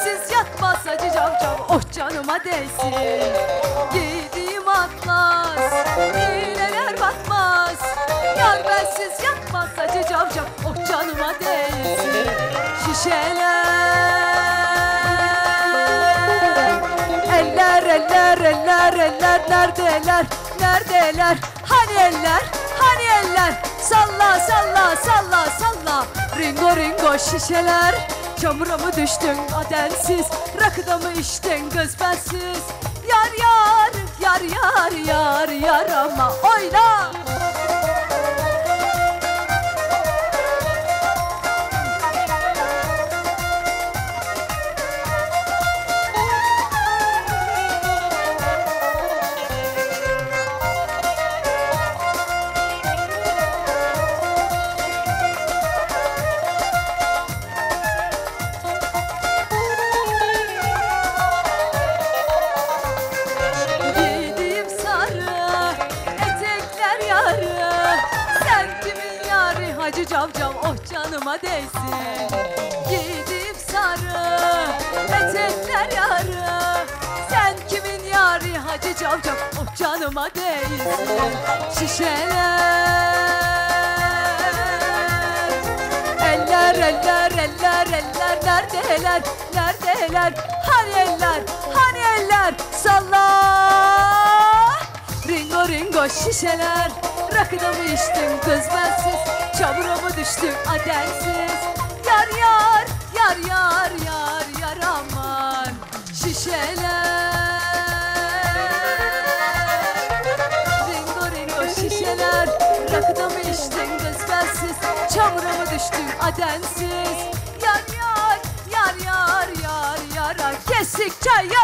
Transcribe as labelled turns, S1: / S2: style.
S1: bensiz yatmaz Hacı Cavcav, oh canıma değsin. Giydiğim atlas iğneler batmaz. Yar bensiz yatmaz Hacı Cavcav, oh canıma değsin. Şişeler, eller eller eller eller neredeler, neredeler? Hani eller, hani eller? Salla salla salla salla. Ringo ringo şişeler. Çamura mı düştün adensiz, rakıda mı içtin kız bensiz? Yar yar yar yar yar yar ama oyna. Hacı Cavcav, oh canıma değsin. Giydim sarı etekler yarı. Sen kimin yari Hacı Cavcav, oh canıma değsin. Şişeler, eller eller eller eller neredeler, neredeler? Hani eller, hani eller? Salla. Ringo ringo şişeler. Rakıda mı içtin kız bensiz? Çamura mı düştün adensiz? Yar yar yar yar yar yar aman şişeler. Ringo ringo şişeler. Rakıda mı içtin kız bensiz? Çamura mı düştün adensiz? Yar yar yar yar yar yar. Kesik çay yar.